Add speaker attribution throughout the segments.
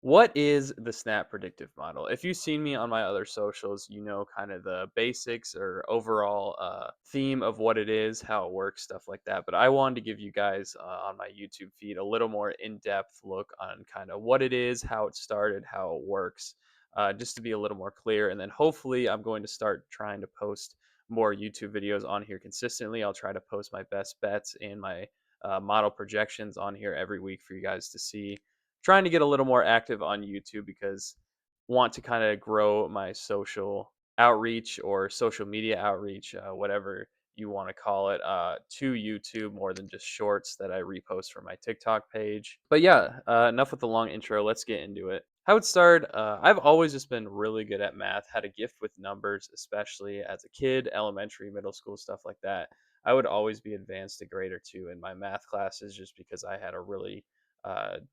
Speaker 1: What is the Snap predictive model? If you've seen me on my other socials, you know kind of the basics or overall theme of what it is, how it works, stuff like that. But I wanted to give you guys on my YouTube feed a little more in depth look on kind of what it is, how it started, how it works, just to be a little more clear. And then hopefully, I'm going to start trying to post more YouTube videos on here consistently. I'll try to post my best bets and my model projections on here every week for you guys to see, trying to get a little more active on YouTube because want to kind of grow my social outreach or social media outreach, whatever you want to call it, to YouTube more than just shorts that I repost from my TikTok page. But yeah, enough with the long intro. Let's get into it. How it started, I've always just been really good at math, had a gift with numbers, especially as a kid, elementary, middle school, stuff like that. I would always be advanced a grade or two in my math classes just because I had a really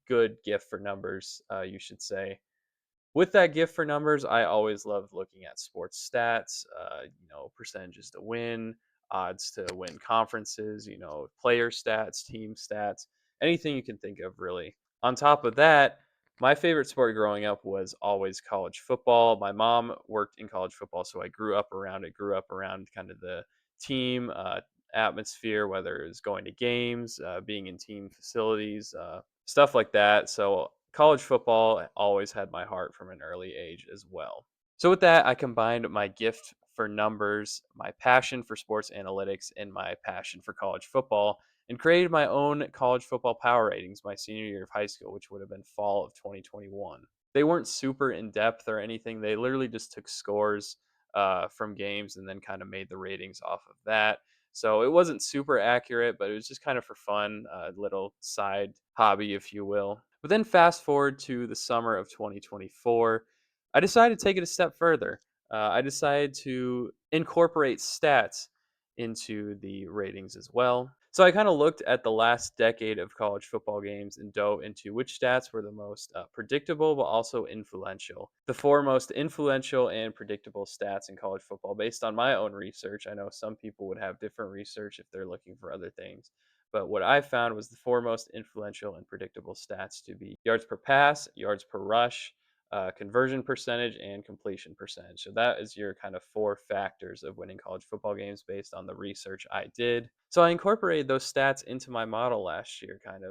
Speaker 1: good gift for numbers, you should say. With that gift for numbers, I always loved looking at sports stats, percentages to win, odds to win conferences, player stats, team stats, anything you can think of, really. On top of that, my favorite sport growing up was always college football. My mom worked in college football, so I grew up around it, grew up around kind of the team atmosphere, whether it was going to games, being in team facilities, stuff like that. So college football always had my heart from an early age as well. So with that, I combined my gift for numbers, my passion for sports analytics, and my passion for college football and created my own college football power ratings my senior year of high school, which would have been fall of 2021. They weren't super in depth or anything. They literally just took scores from games and then kind of made the ratings off of that. So it wasn't super accurate, but it was just kind of for fun, a little side hobby, if you will. But then fast forward to the summer of 2024, I decided to take it a step further. I decided to incorporate stats into the ratings as well. So I kind of looked at the last decade of college football games and dove into which stats were the most predictable but also influential. The four most influential and predictable stats in college football, based on my own research. I know some people would have different research if they're looking for other things. But what I found was the four most influential and predictable stats to be yards per pass, yards per rush, conversion percentage, and completion percentage. So that is your kind of four factors of winning college football games based on the research I did. So I incorporated those stats into my model last year, kind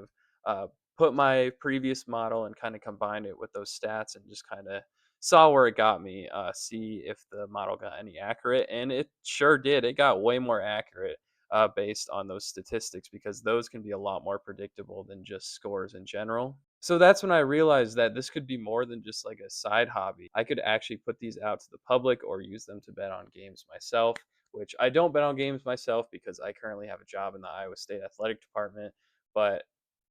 Speaker 1: of put my previous model and kind of combined it with those stats and just kind of saw where it got me, see if the model got any accurate. And it sure did. It got way more accurate based on those statistics because those can be a lot more predictable than just scores in general. So that's when I realized that this could be more than just like a side hobby. I could actually put these out to the public or use them to bet on games myself, which I don't bet on games myself because I currently have a job in the Iowa State athletic department. But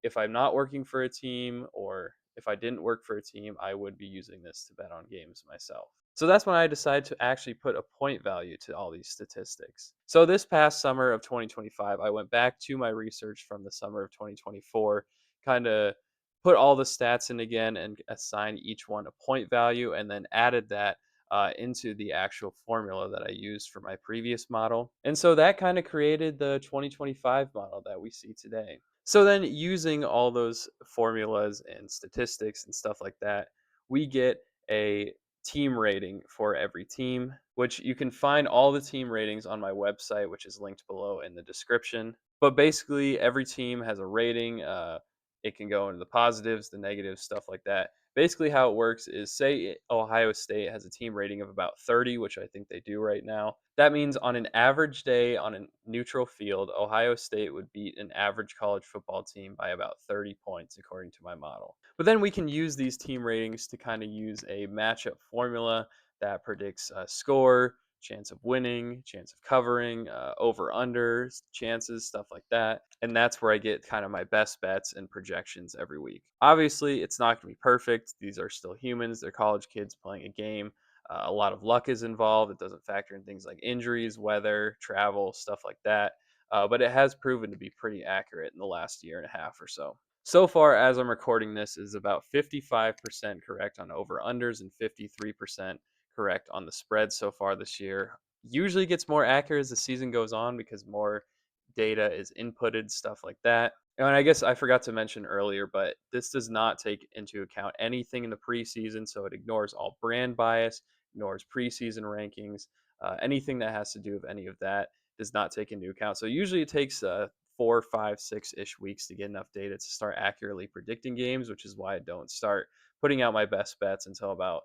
Speaker 1: if I'm not working for a team or if I didn't work for a team, I would be using this to bet on games myself. So that's when I decided to actually put a point value to all these statistics. So this past summer of 2025, I went back to my research from the summer of 2024, kind of put all the stats in again and assigned each one a point value, and then added that into the actual formula that I used for my previous model. And so that kind of created the 2025 model that we see today. So then, using all those formulas and statistics and stuff like that, we get a team rating for every team, which you can find all the team ratings on my website, which is linked below in the description. But basically, every team has a rating. It can go into the positives, the negatives, stuff like that. Basically, how it works is, say Ohio State has a team rating of about 30, which I think they do right now. That means on an average day on a neutral field, Ohio State would beat an average college football team by about 30 points, according to my model. But then we can use these team ratings to kind of use a matchup formula that predicts score, chance of winning, chance of covering, over under chances, stuff like that. And that's where I get kind of my best bets and projections every week. Obviously, it's not going to be perfect. These are still humans, they're college kids playing a game. A lot of luck is involved. It doesn't factor in things like injuries, weather, travel, stuff like that. But it has proven to be pretty accurate in the last year and a half or so. So far, as I'm recording this, is about 55% correct on over unders and 53% correct on the spread so far this year. Usually gets more accurate as the season goes on because more data is inputted, stuff like that. And I guess I forgot to mention earlier, but this does not take into account anything in the preseason, so it ignores all brand bias, ignores preseason rankings, anything that has to do with any of that does not take into account. So usually it takes 4, 5, 6 ish weeks to get enough data to start accurately predicting games, which is why I don't start putting out my best bets until about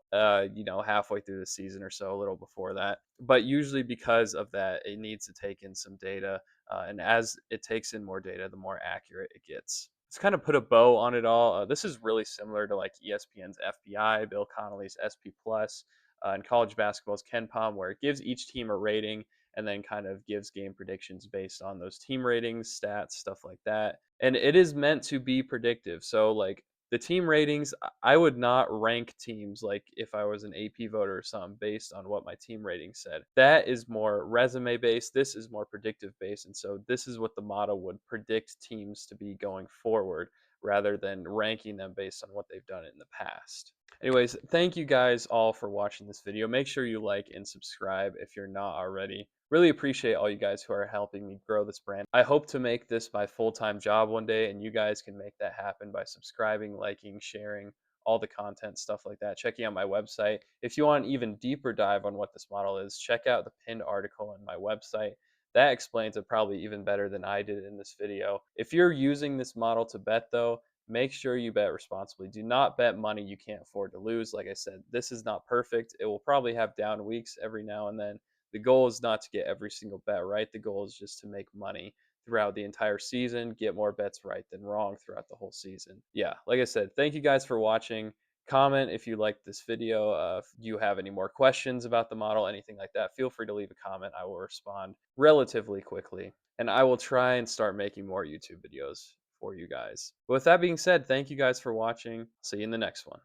Speaker 1: halfway through the season or so, a little before that. But usually because of that, it needs to take in some data, and as it takes in more data, the more accurate it gets. Let's kind of put a bow on it all. This is really similar to like ESPN's FBI, Bill Connolly's SP Plus, and college basketball's Ken Pom, where it gives each team a rating and then kind of gives game predictions based on those team ratings, stats, stuff like that. And it is meant to be predictive. So like the team ratings, I would not rank teams like if I was an AP voter or something based on what my team rating said. That is more resume based. This is more predictive based. And so this is what the model would predict teams to be going forward rather than ranking them based on what they've done in the past. Anyways, thank you guys all for watching this video. Make sure you like and subscribe if you're not already. Really appreciate all you guys who are helping me grow this brand. I hope to make this my full-time job one day, and you guys can make that happen by subscribing, liking, sharing all the content, stuff like that. Checking out my website. If you want an even deeper dive on what this model is, check out the pinned article on my website. That explains it probably even better than I did in this video. If you're using this model to bet though, make sure you bet responsibly. Do not bet money you can't afford to lose. Like I said, this is not perfect. It will probably have down weeks every now and then. The goal is not to get every single bet right. The goal is just to make money throughout the entire season, get more bets right than wrong throughout the whole season. Yeah, like I said, thank you guys for watching. Comment if you liked this video. If you have any more questions about the model, anything like that, feel free to leave a comment. I will respond relatively quickly. And I will try and start making more YouTube videos for you guys. But with that being said, thank you guys for watching. See you in the next one.